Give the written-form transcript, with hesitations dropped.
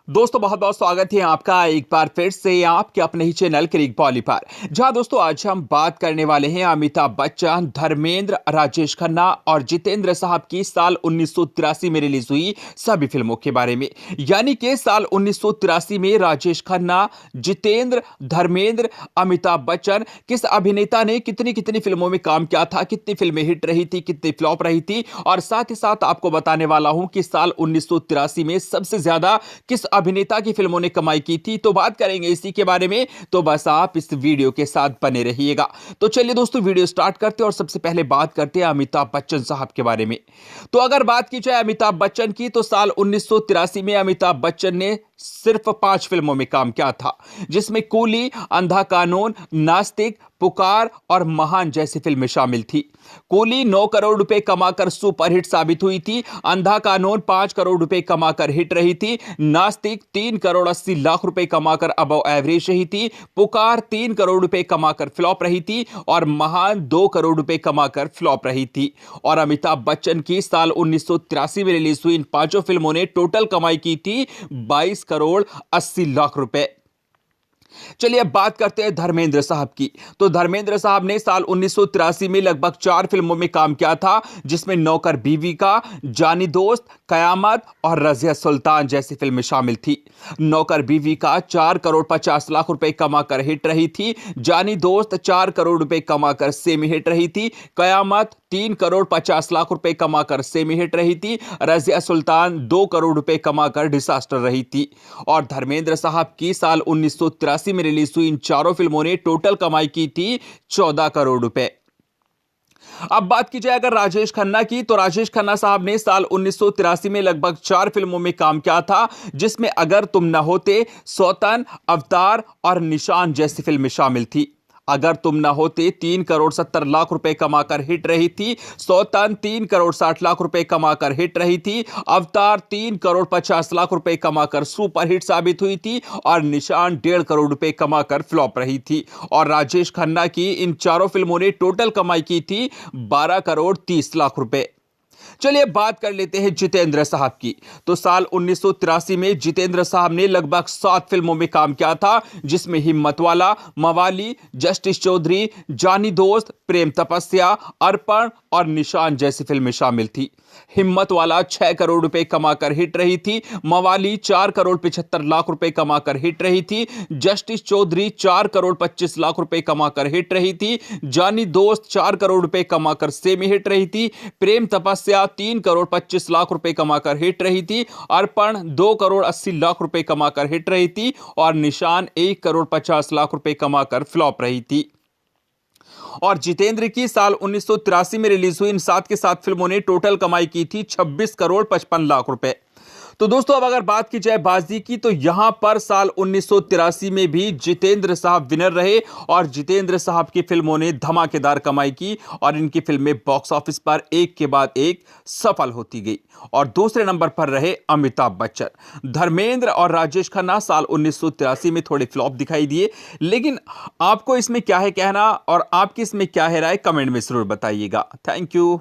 दोस्तों बहुत बहुत स्वागत है आपका एक बार फिर से आपके अपने ही चैनल क्रिक बॉली पर। जहां दोस्तों आज हम बात करने वाले हैं अमिताभ बच्चन, धर्मेंद्र, राजेश खन्ना और जितेंद्र साहब की साल 1983 में रिलीज हुई सभी फिल्मों के बारे में। यानी कि साल 1983 में राजेश खन्ना, जितेंद्र, धर्मेंद्र, अमिताभ बच्चन किस अभिनेता ने कितनी कितनी फिल्मों में काम किया था, कितनी फिल्में हिट रही थी, कितनी फ्लॉप रही थी, और साथ ही साथ आपको बताने वाला हूं कि साल 1983 में सबसे ज्यादा किस अभिनेता की फिल्मों ने कमाई की थी। तो बात करेंगे इसी के बारे में, तो बस आप इस वीडियो के साथ बने रहिएगा। तो चलिए दोस्तों वीडियो स्टार्ट करते हैं और सबसे पहले बात करते हैं अमिताभ बच्चन साहब के बारे में। तो अगर बात की जाए अमिताभ बच्चन की, तो साल 1983 में अमिताभ बच्चन ने सिर्फ 5 फिल्मों में काम किया था, जिसमें कूली, अंधा कानून, नास्तिक, पुकार और महान जैसी फिल्में शामिल थी। कूली 9 करोड़ रुपए कमाकर सुपरहिट साबित हुई थी, अंधा कानून 5 करोड़ रुपए कमाकर हिट रही थी, नास्तिक 3 करोड़ 80 लाख रुपए कमाकर अबव एवरेज रही थी, पुकार 3 करोड़ रुपए कमाकर फ्लॉप रही थी और महान 2 करोड़ रुपए कमाकर फ्लॉप रही थी। और अमिताभ बच्चन की साल 1983 में रिलीज हुई इन 5 फिल्मों ने टोटल कमाई की थी 22 करोड़ 80 लाख रुपए। चलिए अब बात करते हैं धर्मेंद्र साहब की। तो धर्मेंद्र साहब ने साल 1983 में लगभग 4 फिल्मों में काम किया था, जिसमें नौकर बीवी का, जानी दोस्त, कयामत और रज़िया सुल्तान जैसी फिल्में शामिल थी। नौकर बीवी का 4 करोड़ 50 लाख रुपए कमाकर हिट रही थी, जानी दोस्त 4 करोड़ रुपए कमाकर सेमी हिट रही थी, कयामत 3 करोड़ 50 लाख रुपए कमाकर सेमी हिट रही थी, रज़िया सुल्तान 2 करोड़ रुपए कमाकर डिसास्टर रही थी। और धर्मेंद्र साहब की साल 1983 में रिलीज हुई इन 4 फिल्मों ने टोटल कमाई की थी 14 करोड़ रुपए। अब बात की जाए अगर राजेश खन्ना की, तो राजेश खन्ना साहब ने साल 1983 में लगभग 4 फिल्मों में काम किया था, जिसमें अगर तुम न होते, सौतन, अवतार और निशान जैसी फिल्में शामिल थी। अगर तुम न होते 3 करोड़ 70 लाख रुपए कमाकर हिट रही थी, सौतन 3 करोड़ 60 लाख रुपए कमाकर हिट रही थी, अवतार 3 करोड़ 50 लाख रुपए कमाकर सुपर हिट साबित हुई थी और निशान 1.5 करोड़ रुपए कमाकर फ्लॉप रही थी। और राजेश खन्ना की इन 4 फिल्मों ने टोटल कमाई की थी 12 करोड़ 30 लाख रुपए। चलिए बात कर लेते हैं जितेंद्र साहब की। तो साल 1983 में जितेंद्र साहब ने लगभग 7 फिल्मों में काम किया था, जिसमें हिम्मत वाला, मवाली, जस्टिस चौधरी, जानी दोस्त, प्रेम तपस्या, अर्पण और निशान जैसी फिल्में शामिल थी। हिम्मत वाला 6 करोड़ रुपए कमाकर हिट रही थी, मवाली 4 करोड़ 75 लाख रुपए कमाकर हिट रही थी, जस्टिस चौधरी 4 करोड़ 25 लाख रुपए कमाकर हिट रही थी, जानी दोस्त 4 करोड़ रुपए कमाकर सेमी हिट रही थी, प्रेम तपस्या 3 करोड़ 25 लाख रुपए कमाकर हिट रही थी, अर्पण 2 करोड़ 80 लाख रुपए कमाकर हिट रही थी और निशान 1 करोड़ 50 लाख रुपए कमाकर फ्लॉप रही थी। और जितेंद्र की साल 1983 में रिलीज हुई इन 7 के 7 फिल्मों ने टोटल कमाई की थी 26 करोड़ 55 लाख रुपए। तो दोस्तों अब अगर बात की जाए बाजी की, तो यहां पर साल 1983 में भी जितेंद्र साहब विनर रहे और जितेंद्र साहब की फिल्मों ने धमाकेदार कमाई की और इनकी फिल्में बॉक्स ऑफिस पर एक के बाद एक सफल होती गई। और दूसरे नंबर पर रहे अमिताभ बच्चन। धर्मेंद्र और राजेश खन्ना साल 1983 में थोड़े फ्लॉप दिखाई दिए, लेकिन आपको इसमें क्या है कहना और आपकी इसमें क्या है राय, कमेंट में जरूर बताइएगा। Thank you.